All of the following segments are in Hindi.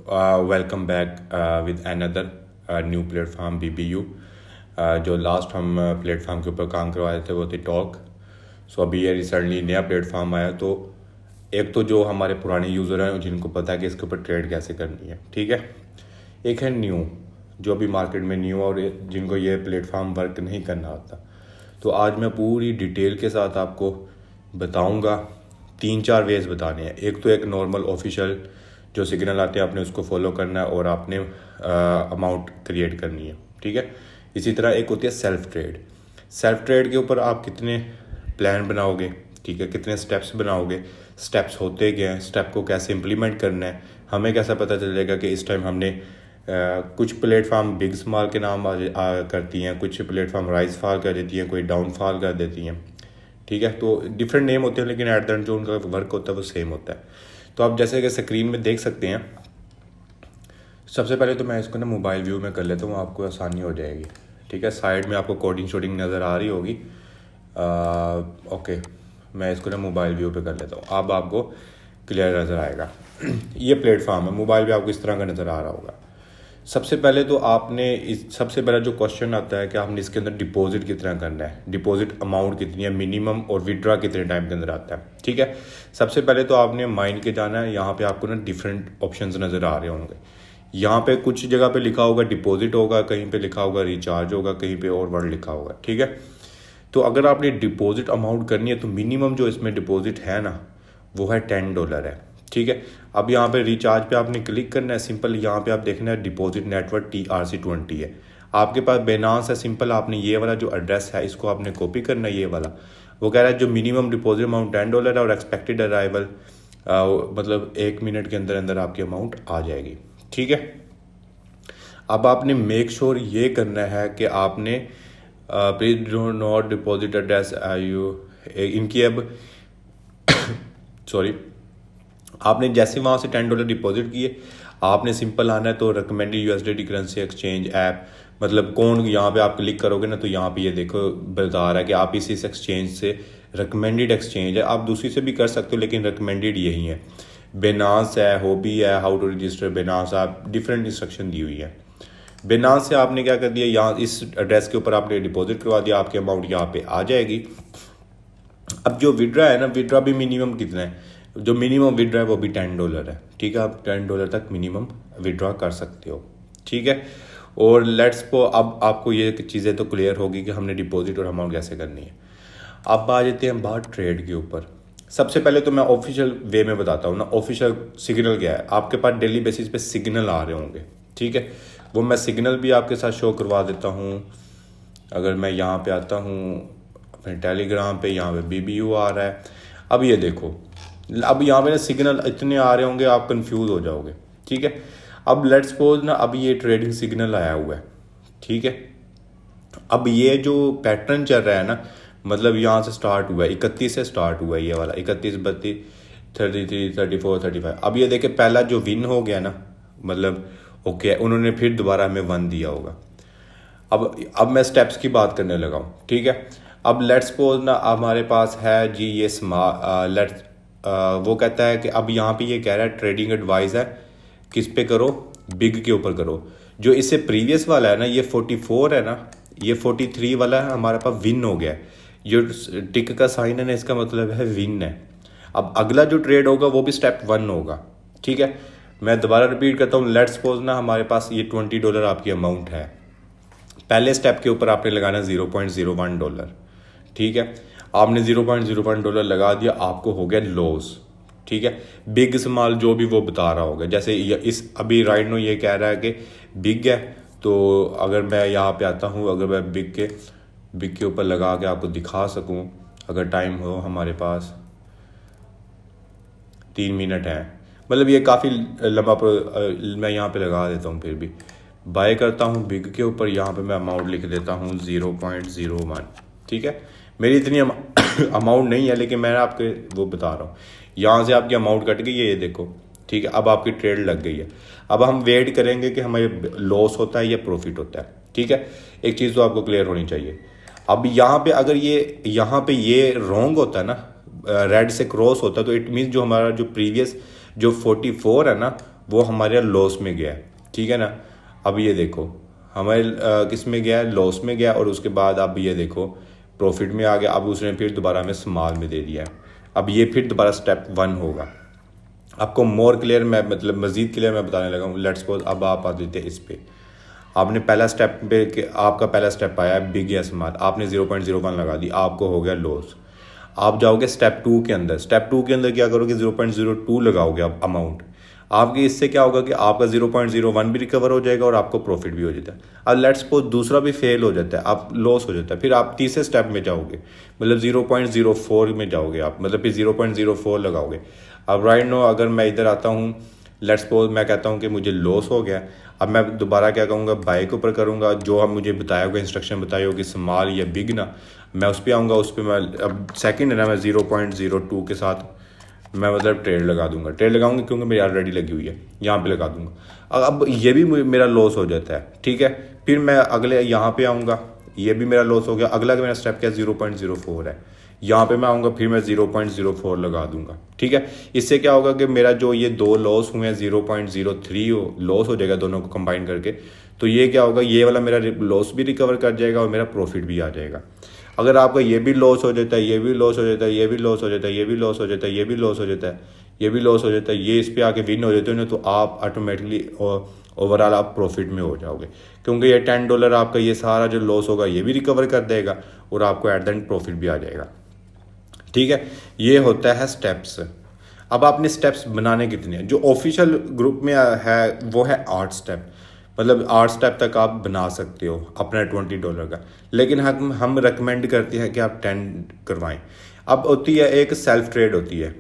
Welcome back with another new platform BBU। जो लास्ट हम प्लेटफॉर्म के ऊपर काम करवाए थे वो थे टॉक। सो अभी ये रिसेंटली नया प्लेटफॉर्म आया। तो एक तो जो हमारे पुराने यूज़र हैं जिनको पता है कि इसके ऊपर ट्रेड कैसे करनी है, ठीक है। एक है न्यू, जो अभी मार्केट में न्यू और जिनको ये प्लेटफॉर्म वर्क नहीं करना आता। तो आज मैं पूरी डिटेल के साथ आपको बताऊंगा। 3-4 वेज बताने हैं। एक तो एक नॉर्मल ऑफिशियल जो सिग्नल आते हैं आपने उसको फॉलो करना है और आपने अमाउंट क्रिएट करनी है, ठीक है। इसी तरह एक होती है सेल्फ ट्रेड। सेल्फ ट्रेड के ऊपर आप कितने प्लान बनाओगे, ठीक है, कितने स्टेप्स बनाओगे, स्टेप्स होते क्या हैं, स्टेप को कैसे इम्प्लीमेंट करना है, हमें कैसा पता चलेगा कि इस टाइम हमने कुछ प्लेटफॉर्म बिग स्मॉल के नाम करती हैं, कुछ प्लेटफॉर्म राइज फॉल कर देती हैं, कोई डाउन फॉल कर देती हैं, ठीक है। तो डिफरेंट नेम होते हैं लेकिन एट द एंड जो उनका वर्क होता है वो सेम होता है। तो आप जैसे कि स्क्रीन में देख सकते हैं, सबसे पहले तो मैं इसको ना मोबाइल व्यू में कर लेता हूँ, आपको आसानी हो जाएगी, ठीक है। साइड में आपको कोडिंग शोडिंग नज़र आ रही होगी। ओके, मैं इसको ना मोबाइल व्यू पे कर लेता हूँ, अब आपको क्लियर नज़र आएगा। ये प्लेटफॉर्म है, मोबाइल पे आपको इस तरह का नज़र आ रहा होगा। सबसे पहले तो आपने सबसे पहला जो क्वेश्चन आता है कि आपने इसके अंदर डिपॉजिट कितना करना है, डिपॉजिट अमाउंट कितनी है, मिनिमम और विड्रॉ कितने टाइम के अंदर आता है, ठीक है। सबसे पहले तो आपने माइन के जाना है। यहाँ पे आपको ना डिफरेंट ऑप्शंस नज़र आ रहे होंगे। यहाँ पे कुछ जगह पे लिखा होगा डिपॉजिट होगा, कहीं पे लिखा होगा रिचार्ज होगा, कहीं पे और वर्ड लिखा होगा, ठीक है। तो अगर आपने डिपॉजिट अमाउंट करनी है तो मिनिमम जो इसमें डिपॉजिट है ना वो है $10 है, ठीक है। अब यहाँ पे रिचार्ज पे आपने क्लिक करना है। सिंपल यहाँ पे आप देखना है डिपॉजिट नेटवर्क TRC20 है। आपके पास बेनास है, सिंपल आपने ये वाला जो एड्रेस है इसको आपने कॉपी करना है, ये वाला। वो कह रहा है जो मिनिमम डिपॉजिट अमाउंट $10 है और एक्सपेक्टेड अराइवल मतलब 1 मिनट के अंदर अंदर आपकी अमाउंट आ जाएगी, ठीक है। अब आपने मेक श्योर ये करना है कि आपने please do not deposit address इनकी अब सॉरी, आपने जैसे वहाँ से $10 डिपॉजिट किए, आपने सिंपल आना है तो recommended USDT currency exchange app, मतलब कौन, यहाँ पे आप क्लिक करोगे ना तो यहाँ पे ये देखो बता रहा है कि आप इस एक्सचेंज से रिकमेंडेड एक्सचेंज है। आप दूसरी से भी कर सकते हो लेकिन रिकमेंडेड यही है। बेनास है, हॉबी है, हाउ टू रजिस्टर बेनास, आप डिफरेंट इंस्ट्रक्शन दी हुई है। बेनास से आपने क्या कर दिया, यहाँ इस एड्रेस के ऊपर आपने डिपॉजिट करवा दिया, आपकी अमाउंट यहाँ पे आ जाएगी। अब जो विड्रा है ना, विड्रा भी मिनिमम कितना है, जो मिनिमम विड्रा है वो भी $10 है, ठीक है। आप $10 तक मिनिमम विड्रा कर सकते हो, ठीक है। और अब आपको ये चीज़ें तो क्लियर होगी कि हमने डिपॉजिट और अमाउंट कैसे करनी है। अब आ जाते हैं बात ट्रेड के ऊपर। सबसे पहले तो मैं ऑफिशियल वे में बताता हूँ ना, ऑफिशियल सिग्नल क्या है। आपके पास डेली बेसिस पे सिग्नल आ रहे होंगे, ठीक है। वो मैं सिग्नल भी आपके साथ शो करवा देता हूँ। अगर मैं यहाँ पे आता हूँ अपने टेलीग्राम पे, यहाँ पे BBU आ रहा है। अब ये देखो, अब यहाँ पे ना सिग्नल इतने आ रहे होंगे आप कंफ्यूज हो जाओगे, ठीक है। अब लेट्स सपोज ना, अब ये ट्रेडिंग सिग्नल आया हुआ है, ठीक है। अब ये जो पैटर्न चल रहा है ना, मतलब यहाँ से स्टार्ट हुआ है 31 से स्टार्ट हुआ है, ये वाला 31, 32, 33, 34, 35। अब ये देखे पहला जो विन हो गया ना, मतलब ओके, उन्होंने फिर दोबारा हमें 1 दिया होगा। अब मैं स्टेप्स की बात करने लगा हूँ, ठीक है। अब लेट्स सपोज ना हमारे पास है जी ये लेट्स वो कहता है कि अब यहाँ पे ये कह रहा है ट्रेडिंग एडवाइस है, किस पे करो, बिग के ऊपर करो। जो इससे प्रीवियस वाला है ना, ये 44 है ना, ये 43 वाला है, हमारे पास विन हो गया है। जो टिक का साइन है ना, इसका मतलब है विन है। अब अगला जो ट्रेड होगा वो भी स्टेप 1 होगा, ठीक है। मैं दोबारा रिपीट करता हूँ। लेट्स सपोज ना हमारे पास ये $20 आपकी अमाउंट है। पहले स्टेप के ऊपर आपने लगाना $0.01, ठीक है। आपने $0.01 लगा दिया, आपको हो गया लॉस, ठीक है। बिग स्मॉल जो भी वो बता रहा होगा, जैसे इस अभी राइट नो ये कह रहा है कि बिग है। तो अगर मैं यहाँ पे आता हूँ, अगर मैं बिग के ऊपर लगा के आपको दिखा सकूँ, अगर टाइम हो हमारे पास 3 मिनट है, मतलब ये काफ़ी लंबा मैं यहाँ पे लगा देता हूँ, फिर भी बाय करता हूँ बिग के ऊपर। यहाँ पे मैं अमाउंट लिख देता हूँ 0.01, ठीक है। मेरी इतनी अमाउंट नहीं है लेकिन मैं आपके वो बता रहा हूँ। यहाँ से आपकी अमाउंट कट गई है, ये देखो, ठीक है। अब आपकी ट्रेड लग गई है। अब हम वेट करेंगे कि हमें लॉस होता है या प्रॉफिट होता है, ठीक है। एक चीज़ तो आपको क्लियर होनी चाहिए। अब यहाँ पे अगर यहाँ पे ये रॉन्ग होता है ना, रेड से क्रॉस होता है, तो इट मीन्स जो हमारा जो प्रीवियस जो 44 है ना, वो हमारे लॉस में गया है, ठीक है ना। अब ये देखो हमारे किस में गया है, लॉस में गया, और उसके बाद अब ये देखो प्रॉफिट में आ गया। अब उसने फिर दोबारा हमें स्मॉल में दे दिया है। अब ये फिर दोबारा स्टेप 1 होगा। आपको मोर क्लियर मैं मतलब मज़ीद क्लियर मैं बताने लगा हूँ। लेट्स सपोज अब आप आ देते हैं इस पे, आपने पहला स्टेप पे कि आपका पहला स्टेप आया है बिग या स्मॉल, आपने 0.01 लगा दी, आपको हो गया लॉस। आप जाओगे स्टेप 2 के अंदर, स्टेप 2 के अंदर क्या करोगे, 0.02 लगाओगे आप अमाउंट। आपकी इससे क्या होगा कि आपका 0.01 भी रिकवर हो जाएगा और आपको प्रॉफिट भी हो जाता है। अब लेट्स सपोज दूसरा भी फेल हो जाता है, आप लॉस हो जाता है, फिर आप तीसरे स्टेप में जाओगे, मतलब 0.04 में जाओगे आप, मतलब फिर 0.04 लगाओगे। अब राइट नो अगर मैं इधर आता हूँ, लेट्स सपोज मैं कहता हूँ कि मुझे लॉस हो गया, अब मैं दोबारा क्या कहूँगा, बाय के ऊपर करूँगा, जो हम मुझे बताया होगा, इंस्ट्रक्शन बताई होगी स्मॉल या बिग ना, मैं उस पर आऊँगा। उस पर मैं अब सेकंड है ना, मैं 0.02 के साथ मैं मतलब ट्रेड लगा दूंगा, ट्रेड लगाऊंगा क्योंकि मेरी ऑलरेडी लगी हुई है, यहाँ पे लगा दूंगा। अब ये भी मेरा लॉस हो जाता है, ठीक है। फिर मैं अगले यहाँ पे आऊँगा, ये भी मेरा लॉस हो गया। अगला मेरा स्टेप क्या है, 0.04 है, यहाँ पे मैं आऊँगा, फिर मैं 0.04 लगा दूंगा, ठीक है। इससे क्या होगा कि मेरा जो ये दो लॉस हुए हैं 0.03 लॉस हो जाएगा दोनों को कंबाइन करके। तो ये क्या होगा, ये वाला मेरा लॉस भी रिकवर कर जाएगा और मेरा प्रॉफिट भी आ जाएगा। अगर आपका ये भी लॉस हो जाता है, ये भी लॉस हो जाता है, ये भी लॉस हो जाता है, ये भी लॉस हो जाता है, ये भी लॉस हो जाता है, ये भी लॉस हो जाता है, ये इस पे आके विन हो जाते हो ना, तो आप ऑटोमेटिकली ओवरऑल आप प्रॉफिट में हो जाओगे, क्योंकि ये $10 आपका ये सारा जो लॉस होगा ये भी रिकवर कर देगा और आपको एट द एंड प्रॉफिट भी आ जाएगा, ठीक है। ये होता है स्टेप्स। अब आपने स्टेप्स बनाने कितने हैं, जो ऑफिशियल ग्रुप में है वो है 8 स्टेप, मतलब 8 स्टेप तक आप बना सकते हो अपना $20 का, लेकिन हम रिकमेंड करते हैं कि आप 10 करवाएं। अब होती है एक सेल्फ ट्रेड होती है।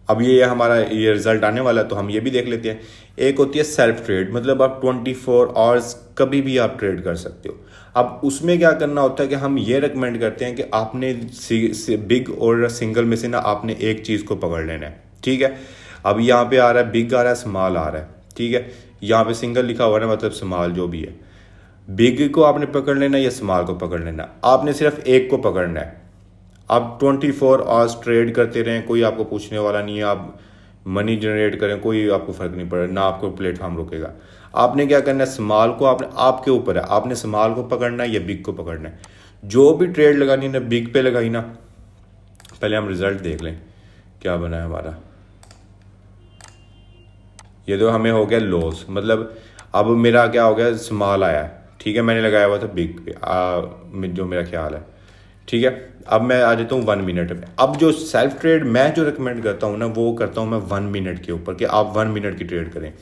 अब ये हमारा ये रिजल्ट आने वाला है तो हम ये भी देख लेते हैं। एक होती है सेल्फ ट्रेड, मतलब आप 24 आवर्स कभी भी आप ट्रेड कर सकते हो। अब उसमें क्या करना होता है कि हम ये रिकमेंड करते हैं कि आपने बिग और सिंगल में से ना आपने एक चीज़ को पकड़ लेना है, ठीक है। अब यहाँ पे आ रहा है बिग आ रहा है, स्मॉल आ रहा है, ठीक है। यहाँ पे सिंगल लिखा हुआ है मतलब स्मॉल जो भी है, बिग को आपने पकड़ लेना या स्मॉल को पकड़ लेना, आपने सिर्फ एक को पकड़ना है। आप 24 आवर्स ट्रेड करते रहें, कोई आपको पूछने वाला नहीं है, आप मनी जनरेट करें, कोई आपको फर्क नहीं पड़ेगा, ना आपको प्लेटफॉर्म रोकेगा। आपने क्या करना है, स्मॉल को आपने आपके ऊपर है, आपने स्मॉल को पकड़ना है या बिग को पकड़ना है। जो भी ट्रेड लगानी ना बिग पे लगाई ना, पहले हम रिजल्ट देख लें क्या बना है हमारा। ये तो हमें हो गया लॉस, मतलब अब मेरा क्या हो गया, स्मॉल आया, ठीक है, मैंने लगाया हुआ था बिग पे जो मेरा ख्याल है, ठीक है। अब मैं आ जाता हूँ 1 मिनट में। अब जो सेल्फ ट्रेड मैं जो रिकमेंड करता हूँ ना, वो करता हूँ मैं 1 मिनट के ऊपर, कि आप 1 मिनट की ट्रेड करें।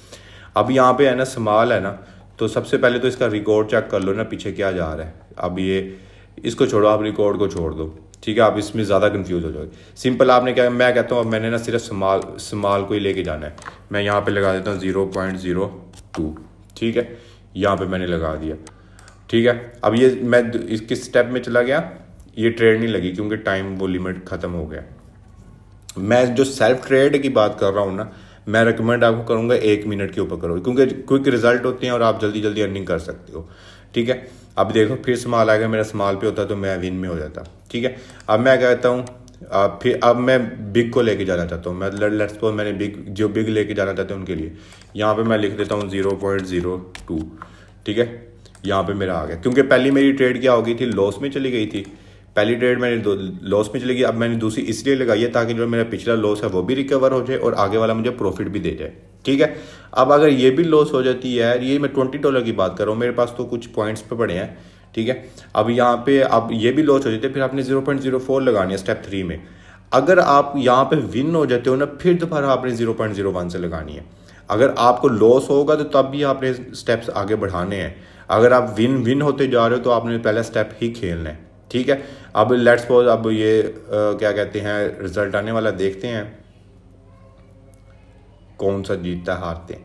अब यहाँ पे है ना स्मॉल है ना, तो सबसे पहले तो इसका रिकॉर्ड चेक कर लो ना, पीछे क्या जा रहा है। अब ये इसको छोड़ो, आप रिकॉर्ड को छोड़ दो, ठीक है, आप इसमें ज़्यादा कंफ्यूज हो जाओगे। सिंपल आपने क्या, मैं कहता हूँ अब मैंने ना सिर्फ स्मॉल को ही लेके जाना है। मैं यहाँ पे लगा देता हूँ 0.02, ठीक है, यहाँ पे मैंने लगा दिया, ठीक है। अब ये मैं इसके स्टेप में चला गया, ये ट्रेड नहीं लगी क्योंकि टाइम वो लिमिट ख़त्म हो गया। मैं जो सेल्फ ट्रेड की बात कर रहा हूँ ना, मैं रिकमेंड आपको करूँगा 1 मिनट के ऊपर करो, क्योंकि क्विक रिजल्ट होते हैं और आप जल्दी जल्दी अर्निंग कर सकते हो, ठीक है। अब देखो फिर स्मॉल आ गया, मेरा स्मॉल पे होता तो मैं विन में हो जाता, ठीक है। अब मैं कहता हूँ फिर अब मैं बिग को लेके जाना चाहता हूँ, मैं लेट्स सपोज मैंने बिग लेके जाना चाहते हैं उनके लिए, यहाँ पे मैं लिख देता हूँ 0.02, ठीक है। यहाँ पे मेरा आ गया, क्योंकि पहली मेरी ट्रेड क्या हो गई थी, लॉस में चली गई थी। पहली ट्रेड मैंने लॉस में चली गई, अब मैंने दूसरी इसलिए लगाई है ताकि जो मेरा पिछला लॉस है वो भी रिकवर हो जाए और आगे वाला मुझे प्रॉफिट भी दे जाए, ठीक है। अब अगर ये भी लॉस हो जाती है, ये मैं $20 की बात कर रहा हूँ, मेरे पास तो कुछ पॉइंट्स पे पड़े हैं, ठीक है। अब यहाँ पे अब ये भी लॉस हो जाते हैं, फिर आपने 0.04 लगानी है स्टेप 3 में। अगर आप यहाँ पे विन हो जाते हो ना, फिर दोबारा आपने 0.01 से लगानी है। अगर आपको लॉस होगा तो तब भी आपने स्टेप्स आगे बढ़ाने हैं। अगर आप विन होते जा रहे हो तो आपने पहला स्टेप ही खेलना है, ठीक है। अब लेट्स सपोज अब ये क्या कहते हैं, रिजल्ट आने वाला, देखते हैं कौन सा जीतता हारते हैं।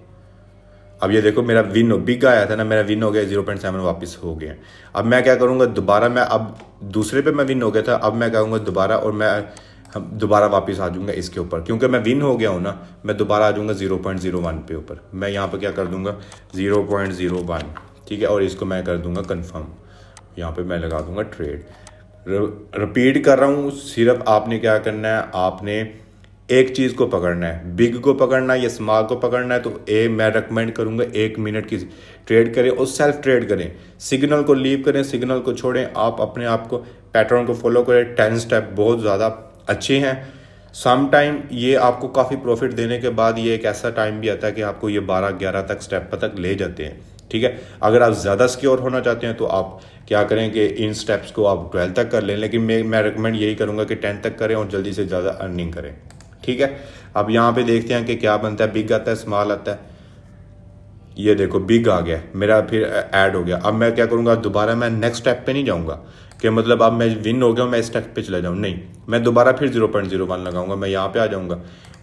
अब ये देखो मेरा विन बिग आया था ना, मेरा विन हो गया, 0.7 वापस हो गया। अब मैं क्या करूँगा दोबारा, मैं अब दूसरे पे मैं विन हो गया था, अब मैं कहूँगा दोबारा, और मैं दोबारा वापस आ जाऊँगा इसके ऊपर, क्योंकि मैं विन हो गया हूँ ना, मैं दोबारा आ जाऊँगा 0.01 पे ऊपर। मैं यहाँ पे क्या कर दूँगा 0.01, ठीक है, और इसको मैं कर दूँगा कन्फर्म, यहाँ पे मैं लगा दूँगा ट्रेड। रिपीट कर रहा हूँ, सिर्फ आपने क्या करना है, आपने एक चीज़ को पकड़ना है, बिग को पकड़ना है या स्मॉल को पकड़ना है, तो मैं रेकमेंड करूँगा 1 मिनट की ट्रेड करें और सेल्फ ट्रेड करें। सिग्नल को लीव करें, सिग्नल को छोड़ें, आप अपने आप को पैटर्न को फॉलो करें। 10 स्टेप बहुत ज़्यादा अच्छे हैं। सम टाइम ये आपको काफ़ी प्रॉफिट देने के बाद ये एक ऐसा टाइम भी आता है कि आपको ये 12-11 तक स्टेप तक ले जाते हैं। ठीक है, अगर आप ज़्यादा सिक्योर होना चाहते हैं तो आप क्या करें कि इन स्टेप्स को आप 12 तक कर लें, लेकिन मैं रिकमेंड यही करूँगा कि 10 तक करें और जल्दी से ज़्यादा अर्निंग करें। ठीक है, अब यहाँ पे देखते हैं कि क्या बनता है। बिग आता है, स्मॉल आता है। ये देखो बिग आ गया मेरा, फिर ऐड हो गया। अब मैं क्या करूँगा, दोबारा मैं नेक्स्ट स्टेप पे नहीं जाऊँगा कि मतलब अब मैं विन हो गया मैं इस स्टेप पे चला जाऊँ, नहीं, मैं दोबारा फिर 0.01 लगाऊंगा। मैं यहाँ पे आ जाऊँगा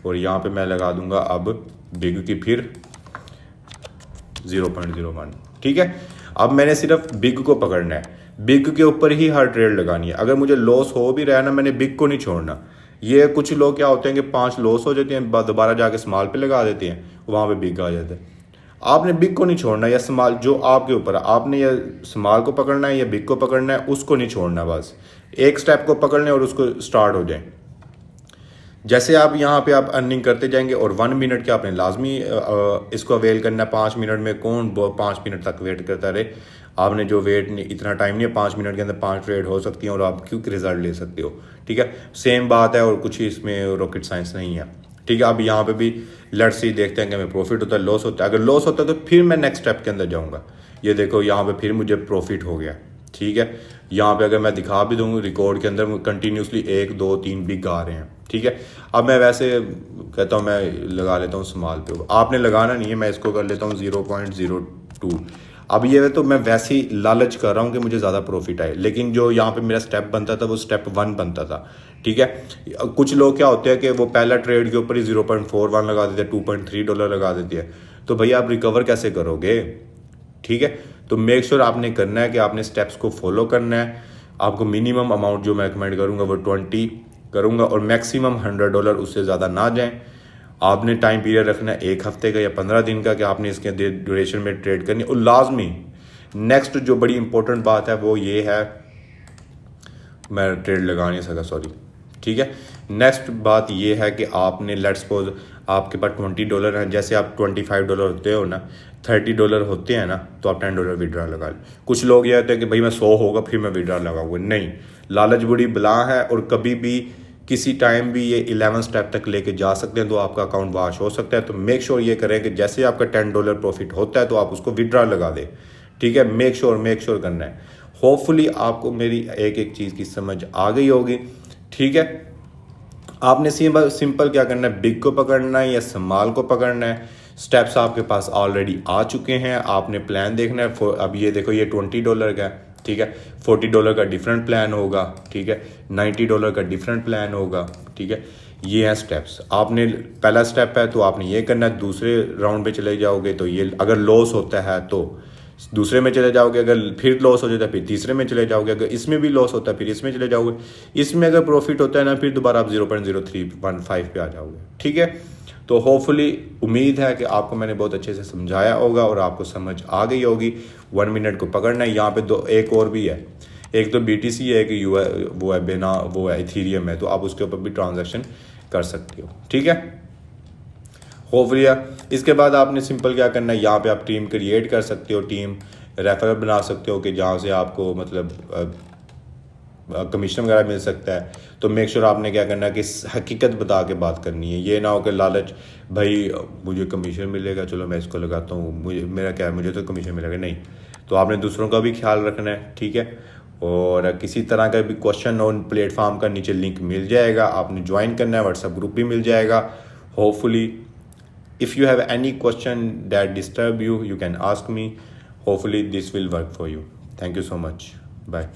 और यहाँ पे मैं लगा दूंगा अब बिग की फिर 0.01। ठीक है, अब मैंने सिर्फ बिग को पकड़ना है, बिग के ऊपर ही हर ट्रेड लगानी है। अगर मुझे लॉस हो भी रहा है ना, मैंने बिग को नहीं छोड़ना। ये कुछ लोग क्या होते हैं कि 5 लॉस हो जाते हैं, दोबारा जाके स्मॉल पे लगा देते हैं, वहाँ पे बिग आ जाता है। आपने बिग को नहीं छोड़ना या स्मॉल, जो आपके ऊपर है, आपने या स्मॉल को पकड़ना है या बिग को पकड़ना है, उसको नहीं छोड़ना। बस एक स्टेप को पकड़ने और उसको स्टार्ट हो जाए। जैसे आप यहाँ पे आप अर्निंग करते जाएंगे और 1 मिनट के आपने लाजमी इसको अवेल करना है। 5 मिनट में कौन 5 मिनट तक वेट करता रहे। आपने जो वेट नहीं, इतना टाइम नहीं है, 5 मिनट के अंदर 5 ट्रेड हो सकती हैं और आप क्विक रिजल्ट ले सकते हो। ठीक है, सेम बात है और कुछ इसमें रॉकेट साइंस नहीं है। ठीक है, अब यहाँ पे भी लेट्स सी देखते हैं कि हमें प्रॉफिट होता है, लॉस होता है। अगर लॉस होता है तो फिर मैं नेक्स्ट स्टेप के अंदर जाऊँगा। ये देखो यहाँ पे फिर मुझे प्रॉफिट हो गया। ठीक है, यहाँ पे अगर मैं दिखा भी दूँ रिकॉर्ड के अंदर कंटिन्यूसली 1 2 3 बिग आ रहे हैं। ठीक है, अब मैं वैसे कहता हूँ मैं लगा लेता हूँ स्मॉल पे, आपने लगाना नहीं है, मैं इसको कर लेता हूँ 0.02। अब ये तो मैं वैसे ही लालच कर रहा हूँ कि मुझे ज़्यादा प्रॉफिट आए, लेकिन जो यहाँ पे मेरा स्टेप बनता था वो स्टेप 1 बनता था। ठीक है, कुछ लोग क्या होते हैं कि वो पहला ट्रेड के ऊपर ही 0.41 लगा देते हैं, $2.3 लगा देते हैं, तो भैया आप रिकवर कैसे करोगे। ठीक है, तो मेक श्योर आपने करना है कि आपने स्टेप्स को फॉलो करना है। आपको मिनिमम अमाउंट जो मैं रिकमेंड करूँगा वो 20 करूँगा और मैक्सिमम $100, उससे ज़्यादा ना जाएं। आपने टाइम पीरियड रखना है 1 हफ्ते का या 15 दिन का कि आपने इसके ड्यूरेशन में ट्रेड करनी है। और लाजमी नेक्स्ट जो बड़ी इंपॉर्टेंट बात है वो ये है, मैं ट्रेड लगा नहीं सका, सॉरी। ठीक है, नेक्स्ट बात ये है कि आपने लेट्स सपोज आपके पास $20 हैं, जैसे आप $25 होते हो ना, $30 होते हैं ना, तो आप $10 विड्रा लगा लें। कुछ लोग ये होते हैं कि भाई मैं 100 होगा फिर मैं विड्रा लगाऊंगा, नहीं, लालच बुरी बला है और कभी भी किसी टाइम भी ये 11 स्टेप तक लेके जा सकते हैं, तो आपका अकाउंट वॉश हो सकता है। तो मेक श्योर ये करें कि जैसे आपका $10 प्रॉफिट होता है तो आप उसको विड्रा लगा दें। ठीक है, मेक श्योर करना है। होपफुली आपको मेरी एक एक चीज़ की समझ आ गई होगी। ठीक है, आपने सिंपल क्या करना है, बिग को पकड़ना है या स्मॉल को पकड़ना है। स्टेप्स आपके पास ऑलरेडी आ चुके हैं, आपने प्लान देखना है। अब ये देखो ये $20 का है। ठीक है, $40 का डिफरेंट प्लान होगा। ठीक है, $90 का डिफरेंट प्लान होगा। ठीक है, ये है स्टेप्स। आपने पहला स्टेप है तो आपने ये करना है, दूसरे राउंड पे चले जाओगे तो ये अगर लॉस होता है तो दूसरे में चले जाओगे, अगर फिर लॉस हो जाता है फिर तीसरे में चले जाओगे, अगर इसमें भी लॉस होता है फिर इसमें चले जाओगे, इसमें अगर प्रॉफिट होता है ना फिर दोबारा आप 0.0315 पे आ जाओगे। ठीक है, तो होपफुली उम्मीद है कि आपको मैंने बहुत अच्छे से समझाया होगा और आपको समझ आ गई होगी। 1 मिनट को पकड़ना है। यहाँ पे एक और भी है, एक तो BTC है, कि वो है बिना, वो है इथीरियम है, तो आप उसके ऊपर भी ट्रांजेक्शन कर सकते हो। ठीक है, होपफुली इसके बाद आपने सिंपल क्या करना है, यहाँ पे आप टीम क्रिएट कर सकते हो, टीम रेफरल बना सकते हो कि जहाँ से आपको मतलब कमीशन वगैरह मिल सकता है। तो मेक श्योर आपने क्या करना है कि हकीकत बता के बात करनी है। ये ना हो कि लालच, भाई मुझे कमीशन मिलेगा चलो मैं इसको लगाता हूँ, मेरा क्या है, मुझे तो कमीशन मिलेगा, नहीं। तो आपने दूसरों का भी ख्याल रखना है। ठीक है, और किसी तरह का भी क्वेश्चन ऑन प्लेटफॉर्म का नीचे लिंक मिल जाएगा, आपने ज्वाइन करना है, व्हाट्सएप ग्रुप भी मिल जाएगा। Hopefully if you have any question that disturb you, you can ask me. Hopefully this will work for you. Thank you so much. Bye.